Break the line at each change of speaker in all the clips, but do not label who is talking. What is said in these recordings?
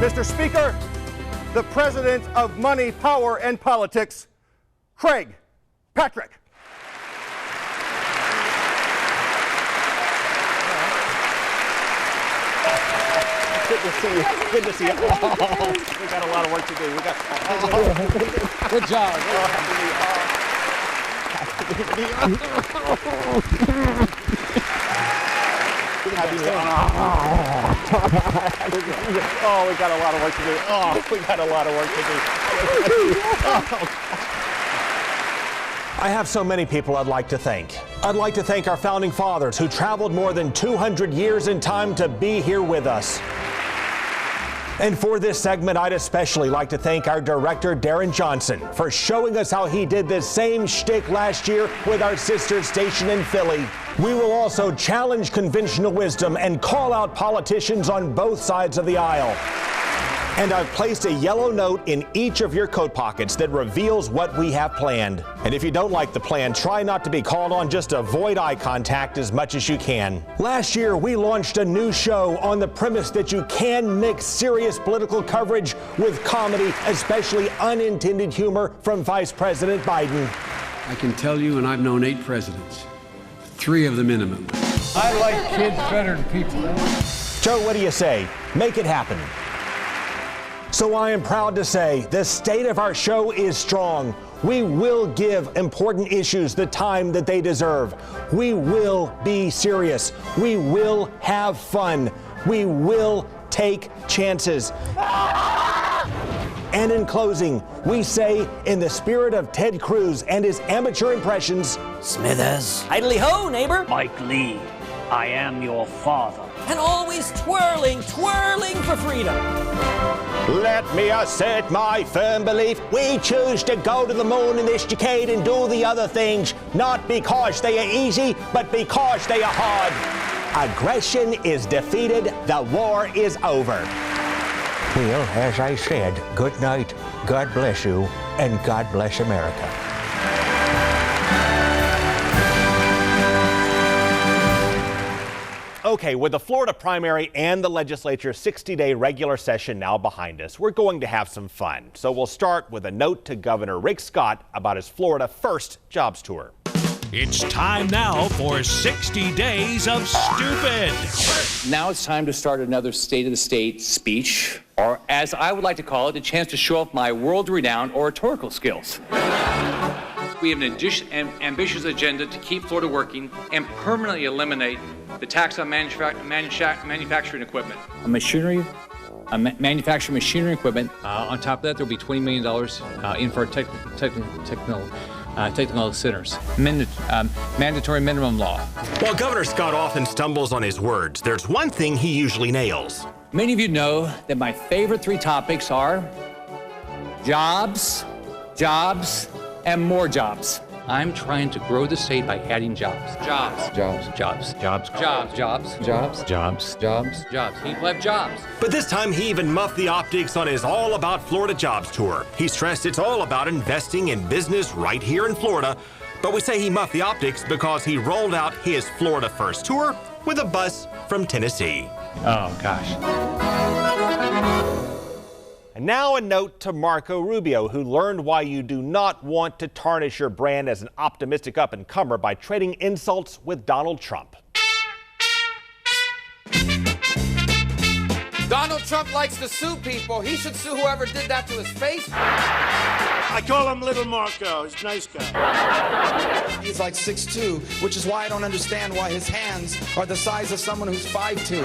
Mr. Speaker, the president of money, power, and politics, Craig Patrick. Good to see you. Good to see you. Oh, we got a lot of work to do. We got.
Good job.
Oh, we got a lot of work to do. Oh, we got a lot of work to do.
I have so many people I'd like to thank. I'd like to thank our founding fathers who traveled more than 200 years in time to be here with us. And for this segment, I'd especially like to thank our director, Darren Johnson, for showing us how he did this same shtick last year with our sister station in Philly. We will also challenge conventional wisdom and call out politicians on both sides of the aisle. And I've placed a yellow note in each of your coat pockets that reveals what we have planned. And if you don't like the plan, try not to be called on, just avoid eye contact as much as you can. Last year, we launched a new show on the premise that you can mix serious political coverage with comedy, especially unintended humor from Vice President Biden.
I can tell you, and I've known 8 presidents, 3 of the minimum.
I like kids better than people.
Joe, what do you say? Make it happen. So I am proud to say the state of our show is strong. We will give important issues the time that they deserve. We will be serious. We will have fun. We will take chances. And in closing, we say, in the spirit of Ted Cruz and his amateur impressions,
Smithers.
Idly ho, neighbor.
Mike Lee, I am your father.
And always twirling for freedom.
let me assert my firm belief. We choose to go to the moon in this decade and do the other things, not because they are easy, but because they are hard. Aggression is defeated, the war is over. Well, as I said, good night, God bless you, and God bless America. Okay, with the Florida primary and the legislature's 60-day regular session now behind us, we're going to have some fun. So we'll start with a note to Governor Rick Scott about his Florida First Jobs Tour.
It's time now for 60 Days of Stupid.
Now it's time to start another State of the State speech, or as I would like to call it, a chance to show off my world-renowned oratorical skills. We have an ambitious agenda to keep Florida working and permanently eliminate the tax on manufacturing equipment. Manufacturing machinery equipment.
On top of that, there'll be $20 million in for technical centers. Mandatory minimum law.
While Governor Scott often stumbles on his words, there's one thing he usually nails.
Many of you know that my favorite 3 topics are jobs, jobs, and more jobs.
I'm trying to grow the state by adding jobs.
Jobs.
Jobs. Jobs. Jobs. Jobs. Jobs. Jobs. Jobs. Jobs. Jobs. People have jobs.
But this time he even muffed the optics on his All About Florida Jobs Tour. He stressed it's all about investing in business right here in Florida. But we say he muffed the optics because he rolled out his Florida First Tour with a bus from Tennessee.
Oh, gosh.
And now a note to Marco Rubio, who learned why you do not want to tarnish your brand as an optimistic up-and-comer by trading insults with Donald Trump.
Donald Trump likes to sue people. He should sue whoever did that to his face.
I call him Little Marco. He's a nice guy.
He's like 6'2", which is why I don't understand why his hands are the size of someone who's 5'2".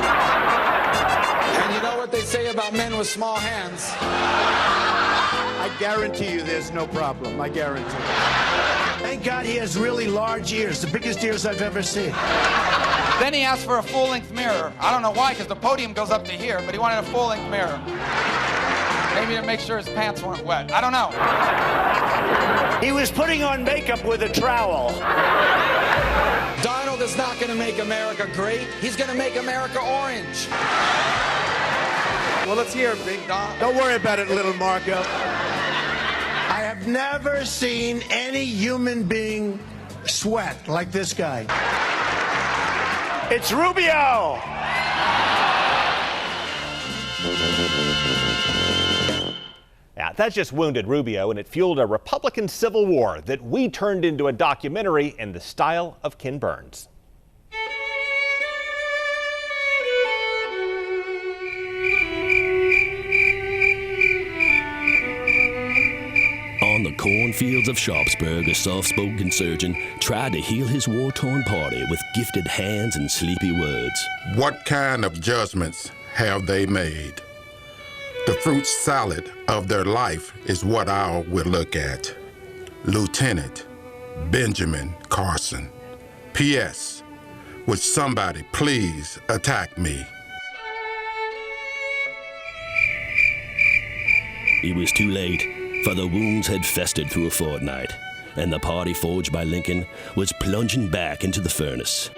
And you know what they say about men with small hands?
I guarantee you there's no problem. I guarantee you. Thank God he has really large ears, the biggest ears I've ever seen.
Then he asked for a full-length mirror. I don't know why, because the podium goes up to here, but he wanted a full-length mirror. Maybe to make sure his pants weren't wet. I don't know.
He was putting on makeup with a trowel.
Donald is not going to make America great. He's going to make America orange.
Well, let's hear it, Big Don.
Don't worry about it, Little Marco. I have never seen any human being sweat like this guy. It's Rubio!
Yeah, that just wounded Rubio, and it fueled a Republican civil war that we turned into a documentary in the style of Ken Burns.
On the cornfields of Sharpsburg, a soft-spoken surgeon tried to heal his war-torn party with gifted hands and sleepy words.
What kind of judgments have they made? The fruit salad of their life is what I will look at. Lieutenant Benjamin Carson. P.S. Would somebody please attack me?
It was too late, for the wounds had festered through a fortnight, and the party forged by Lincoln was plunging back into the furnace.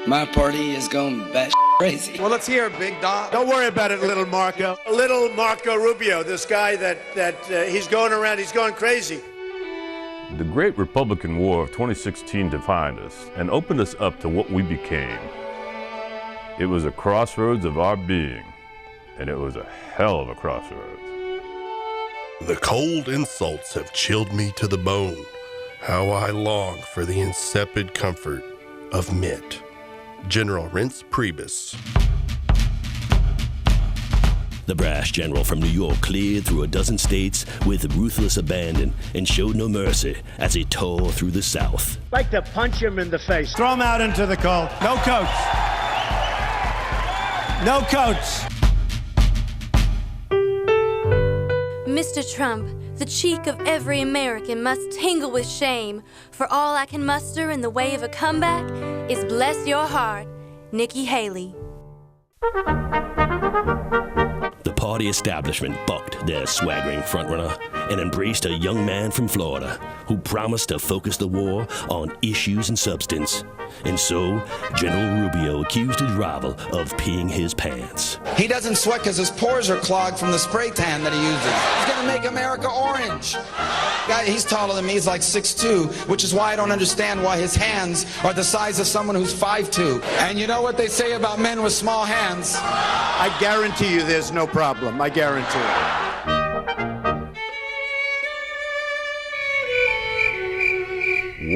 My party is going batshit crazy.
Well, let's hear it, Big Don. Don't worry about it, little Marco. Little Marco Rubio, this guy that he's going around, he's going crazy.
The great Republican War of 2016 defined us and opened us up to what we became. It was a crossroads of our being, and it was a hell of a crossroads.
The cold insults have chilled me to the bone. How I long for the insipid comfort of mint. General Reince Priebus.
The brash general from New York cleared through a dozen states with ruthless abandon and showed no mercy as he tore through the South.
I'd like to punch him in the face. Throw him out into the cold. No coats. No coats.
Mr. Trump, the cheek of every American must tingle with shame, for all I can muster in the way of a comeback is bless your heart, Nikki Haley.
The party establishment bucked their swaggering frontrunner and embraced a young man from Florida who promised to focus the war on issues and substance. And so, General Rubio accused his rival of peeing his pants.
He doesn't sweat because his pores are clogged from the spray tan that he uses. He's going to make America orange. Guy, he's taller than me. He's like 6'2", which is why I don't understand why his hands are the size of someone who's 5'2". And you know what they say about men with small hands?
I guarantee you there's no problem. I guarantee it.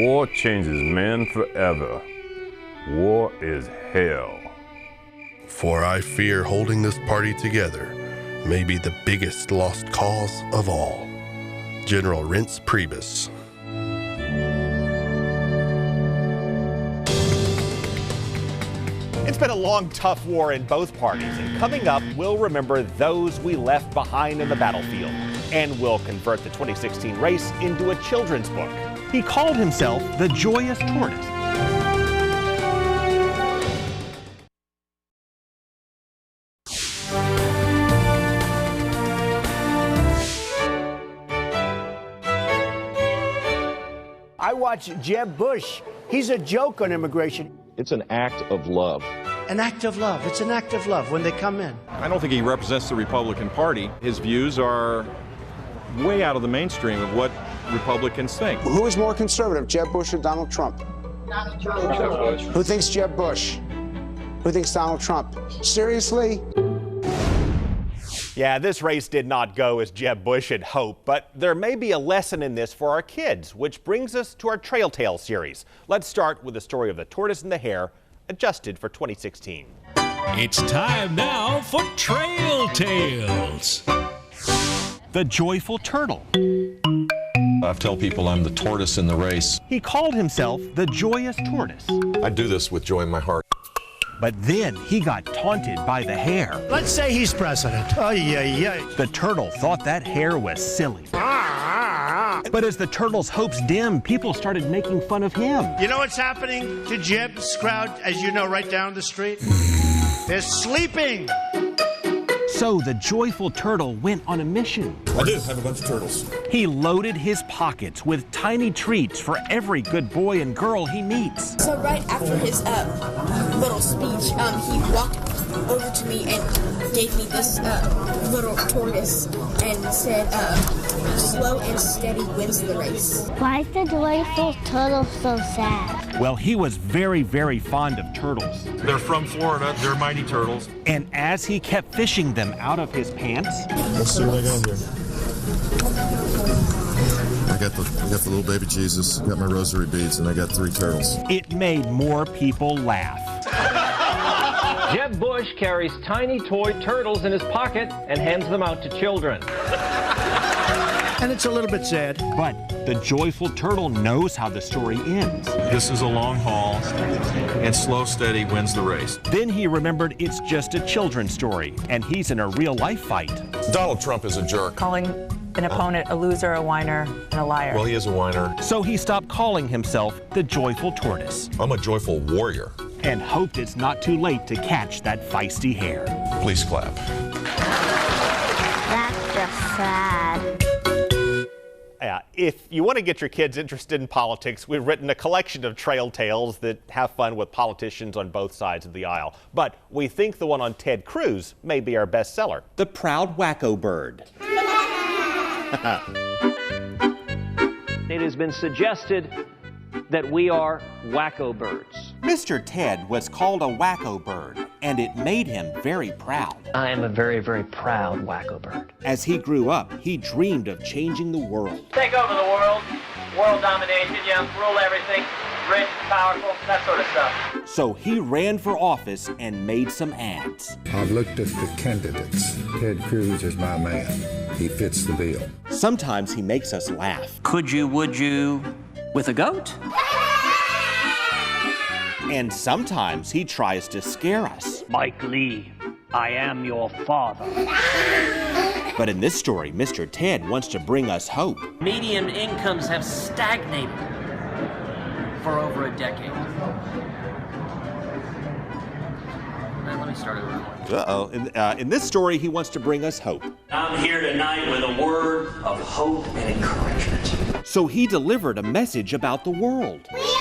War changes men forever. War is hell.
For I fear holding this party together may be the biggest lost cause of all. General Reince Priebus.
It's been a long, tough war in both parties, and coming up, we'll remember those we left behind in the battlefield, and we'll convert the 2016 race into a children's book. He called himself the Joyous Tortoise.
I watch Jeb Bush. He's a joke on immigration.
It's an act of love.
An act of love. It's an act of love when they come in.
I don't think he represents the Republican Party. His views are way out of the mainstream of what Republicans think.
Who is more conservative, Jeb Bush or Donald Trump?
Donald Trump.
Who thinks Jeb Bush? Who thinks Donald Trump? Seriously?
Yeah, this race did not go as Jeb Bush had hoped, but there may be a lesson in this for our kids, which brings us to our Trail Tales series. Let's start with the story of the tortoise and the hare, adjusted for 2016.
It's time now for Trail Tales.
The joyful turtle.
I tell people I'm the tortoise in the race.
He called himself the Joyous Tortoise.
I do this with joy in my heart.
But then he got taunted by the hare.
Let's say he's president. Oh, yeah.
The turtle thought that hare was silly. But as the turtle's hopes dimmed, people started making fun of him.
You know what's happening to Jeb's crowd, as you know, right down the street? They're sleeping.
So the joyful turtle went on a mission.
I do have a bunch of turtles.
He loaded his pockets with tiny treats for every good boy and girl he meets.
So right after his little speech, he walked over to me and gave me this little tortoise and said, slow and steady wins the race.
Why is the joyful turtle so sad?
Well, he was very, very fond of turtles.
They're from Florida. They're mighty turtles.
And as he kept fishing them out of his pants...
Let's see what I got here. I got the little baby Jesus, got my rosary beads, and I got 3 turtles.
It made more people laugh.
Jeb Bush carries tiny toy turtles in his pocket and hands them out to children.
And it's a little bit sad.
But the joyful turtle knows how the story ends.
This is a long haul, and slow, steady wins the race.
Then he remembered it's just a children's story, and he's in a real-life fight.
Donald Trump is a jerk.
Calling an opponent a loser, a whiner, and a liar.
Well, he is a whiner.
So he stopped calling himself the joyful tortoise.
I'm a joyful warrior.
And hoped it's not too late to catch that feisty hare.
Please clap.
That's just sad.
If you want to get your kids interested in politics, we've written a collection of trail tales that have fun with politicians on both sides of the aisle. But we think the one on Ted Cruz may be our bestseller.
The Proud Wacko Bird.
It has been suggested that we are wacko birds.
Mr. Ted was called a wacko bird, and it made him very proud.
I am a very, very proud wacko bird.
As he grew up, he dreamed of changing the world.
Take over the world, world domination, rule everything, rich, powerful, that sort of stuff.
So he ran for office and made some ads.
I've looked at the candidates. Ted Cruz is my man. He fits the bill.
Sometimes he makes us laugh.
Could you, would you, with a goat?
And sometimes he tries to scare us.
Mike Lee, I am your father.
But in this story, Mr. Ted wants to bring us hope.
Median incomes have stagnated for over a decade. Let me start over.
Uh-oh. In this story, he wants to bring us hope.
I'm here tonight with a word of hope and encouragement.
So he delivered a message about the world.
We love the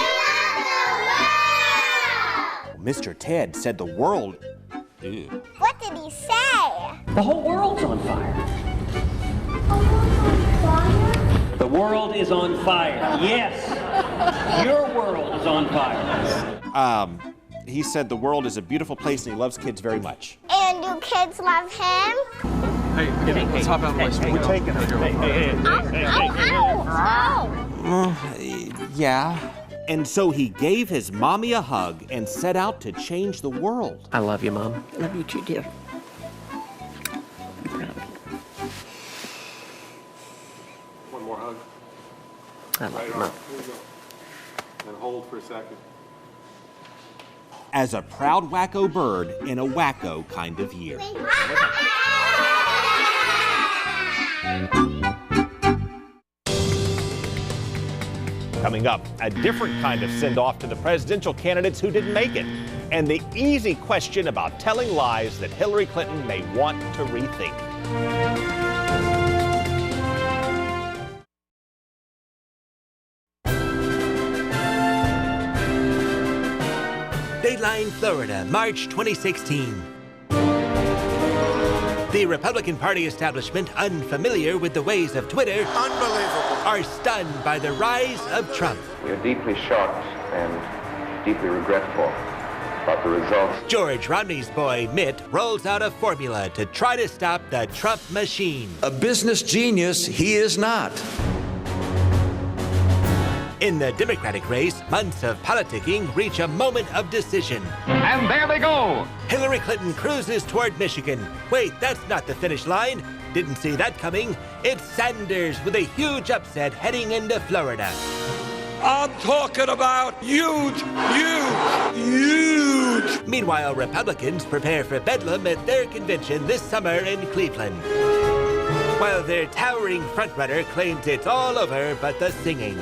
world!
Mr. Ted said the world... Ew.
What did he say?
The whole world's on fire. The world is on fire. Yes, your world is on fire.
He said the world is a beautiful place and he loves kids very much.
And do kids love him?
Hey, let's hop out of my way.
We're taking
Oh!
Yeah. And so he gave his mommy a hug and set out to change the world.
I love you, Mom.
Love you too, dear.
One more hug.
I love you, Mom.
Here we go. And hold for a second.
As a proud wacko bird in a wacko kind of year.
Coming up, a different kind of send-off to the presidential candidates who didn't make it, and the easy question about telling lies that Hillary Clinton may want to rethink.
Dateline, Florida, March 2016. The Republican Party establishment, unfamiliar with the ways of Twitter, are stunned by the rise of Trump.
We are deeply shocked and deeply regretful about the results.
George Romney's boy, Mitt, rolls out a formula to try to stop the Trump machine.
A business genius, he is not.
In the Democratic race, months of politicking reach a moment of decision.
And there they go!
Hillary Clinton cruises toward Michigan. Wait, that's not the finish line. Didn't see that coming. It's Sanders with a huge upset heading into Florida.
I'm talking about huge, huge, huge!
Meanwhile, Republicans prepare for bedlam at their convention this summer in Cleveland. While their towering frontrunner claims it's all over but the singing.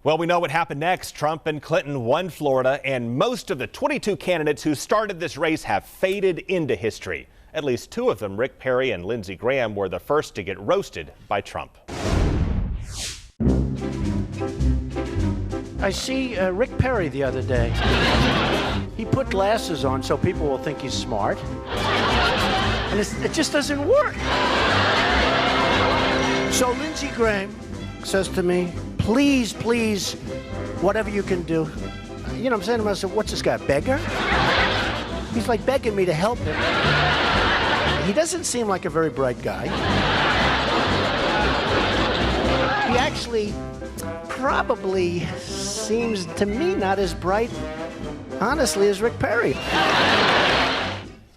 Well, we know what happened next. Trump and Clinton won Florida, and most of the 22 candidates who started this race have faded into history. At least 2 of them, Rick Perry and Lindsey Graham, were the first to get roasted by Trump.
I see Rick Perry the other day. He put glasses on so people will think he's smart. And it just doesn't work. So Lindsey Graham says to me, please, please, whatever you can do. You know what I'm saying to myself, what's this guy, a beggar? He's like begging me to help him. He doesn't seem like a very bright guy. He actually probably seems to me not as bright, honestly, as Rick Perry.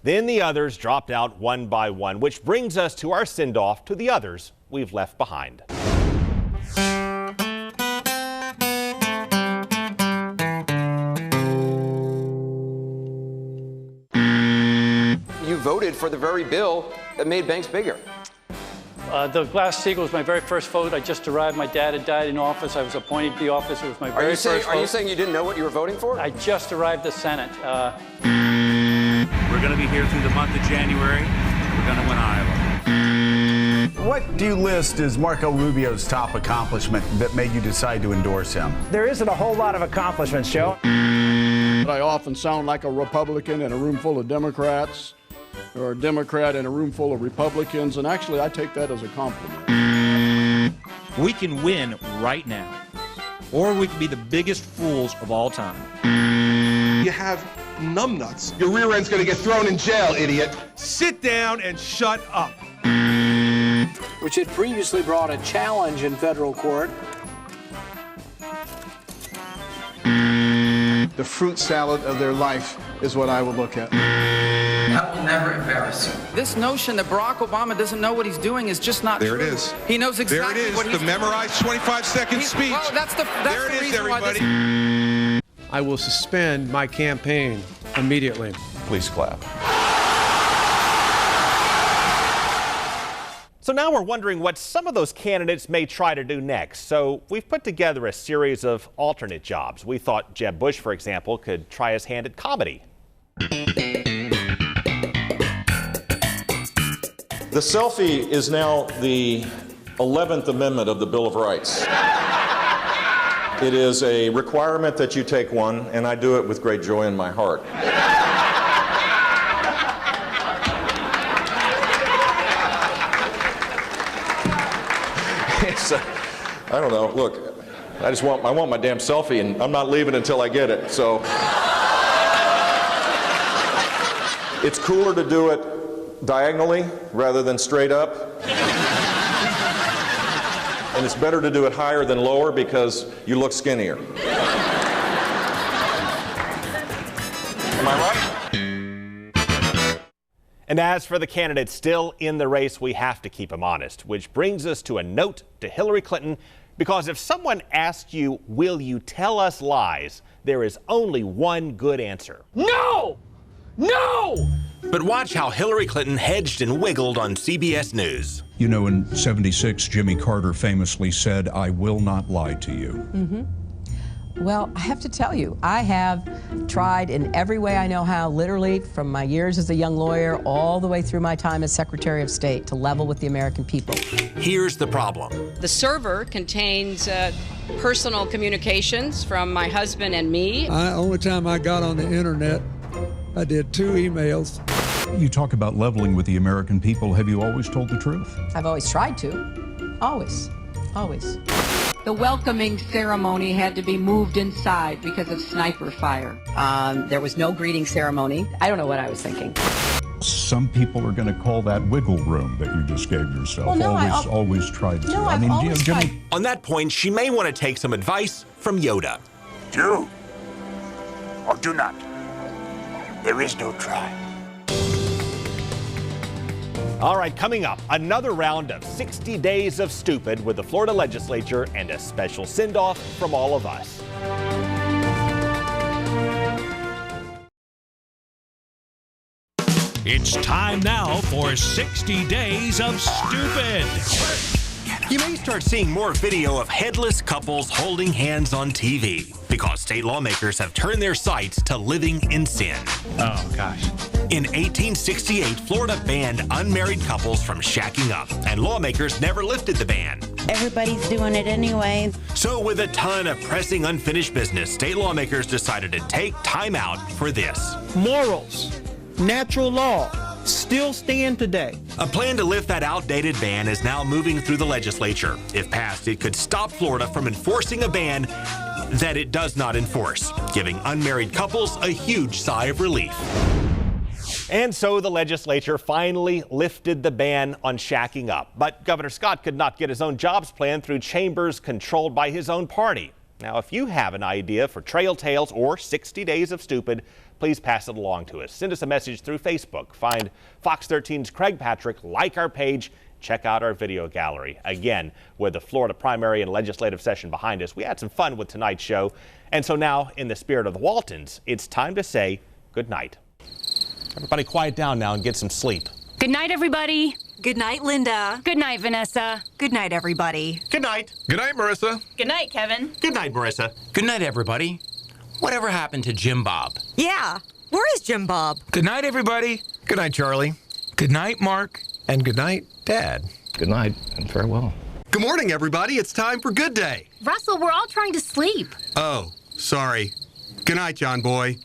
Then the others dropped out one by one, which brings us to our send-off to the others we've left behind.
You voted for the very bill that made banks bigger.
The Glass-Steagall was my very first vote. I just arrived. My dad had died in office. I was appointed to the office. It was my very first vote.
Are you saying you didn't know what you were voting for?
I just arrived at the Senate.
We're going to be here through the month of January. We're going to win Iowa.
What do you list as Marco Rubio's top accomplishment that made you decide to endorse him?
There isn't a whole lot of accomplishments, Joe.
I often sound like a Republican in a room full of Democrats, or a Democrat in a room full of Republicans, and actually I take that as a compliment.
We can win right now, or we can be the biggest fools of all time.
You have numbnuts. Your rear end's gonna get thrown in jail, idiot. Sit down and shut up.
Which had previously brought a challenge in federal court.
The fruit salad of their life is what I would look at.
That will never embarrass you. This notion that Barack Obama doesn't know what he's doing is just not true.
There it is.
He knows exactly what he's doing.
The memorized 25-second speech.
Well, that's the reason
everybody.
Why
I will suspend my campaign immediately.
Please clap.
So now we're wondering what some of those candidates may try to do next. So we've put together a series of alternate jobs. We thought Jeb Bush, for example, could try his hand at comedy.
The selfie is now the 11th Amendment of the Bill of Rights. It is a requirement that you take one, and I do it with great joy in my heart. I don't know, look, I want my damn selfie, and I'm not leaving until I get it, so. It's cooler to do it diagonally rather than straight up. And it's better to do it higher than lower because you look skinnier. Am I right?
And as for the candidates still in the race, we have to keep them honest, which brings us to a note to Hillary Clinton, because if someone asks you, will you tell us lies, there is only one good answer.
No! No!
But watch how Hillary Clinton hedged and wiggled on CBS News.
You know, in '76, Jimmy Carter famously said, "I will not lie to you."
Mm-hmm. Well, I have to tell you, I have tried in every way I know how, literally from my years as a young lawyer all the way through my time as Secretary of State, to level with the American people.
Here's the problem.
The server contains personal communications from my hshusband and me.
Only time I got on the internet, I did 2 emails.
You talk about leveling with the American people. Have you always told the truth?
I've always tried to. Always. Always.
The welcoming ceremony had to be moved inside because of sniper fire.
There was no greeting ceremony. I don't know what I was thinking.
Some people are going to call that wiggle room that you just gave yourself.
Well, no,
always tried to.
No, I've always tried.
On that point, she may want to take some advice from Yoda.
Do or do not. There is no try.
All right, coming up, another round of 60 Days of Stupid with the Florida legislature and a special send-off from all of us.
It's time now for 60 Days of Stupid.
You may start seeing more video of headless couples holding hands on TV because state lawmakers have turned their sights to living in sin.
Oh, gosh.
In 1868, Florida banned unmarried couples from shacking up, and lawmakers never lifted the ban.
Everybody's doing it anyway.
So with a ton of pressing unfinished business, state lawmakers decided to take time out for this.
Morals, natural law, still stand today.
A plan to lift that outdated ban is now moving through the legislature. If passed, it could stop Florida from enforcing a ban that it does not enforce, giving unmarried couples a huge sigh of relief.
And so the legislature finally lifted the ban on shacking up. But Governor Scott could not get his own jobs plan through chambers controlled by his own party. Now, if you have an idea for Trail Tales or 60 Days of Stupid, please pass it along to us. Send us a message through Facebook. Find Fox 13's Craig Patrick, like our page, check out our video gallery. Again, with the Florida primary and legislative session behind us, we had some fun with tonight's show. And so now, in the spirit of the Waltons, it's time to say good night. Everybody quiet down now and get some sleep.
Good night, everybody.
Good night, Linda.
Good night, Vanessa.
Good night, everybody.
Good night.
Good night, Marissa.
Good night, Kevin.
Good night, Marissa.
Good night, everybody. Whatever happened to Jim Bob?
Yeah, where is Jim Bob?
Good night, everybody.
Good night, Charlie.
Good night, Mark.
And good night, Dad.
Good night and farewell.
Good morning, everybody. It's time for Good Day.
Russell, we're all trying to sleep.
Oh, sorry. Good night, John Boy.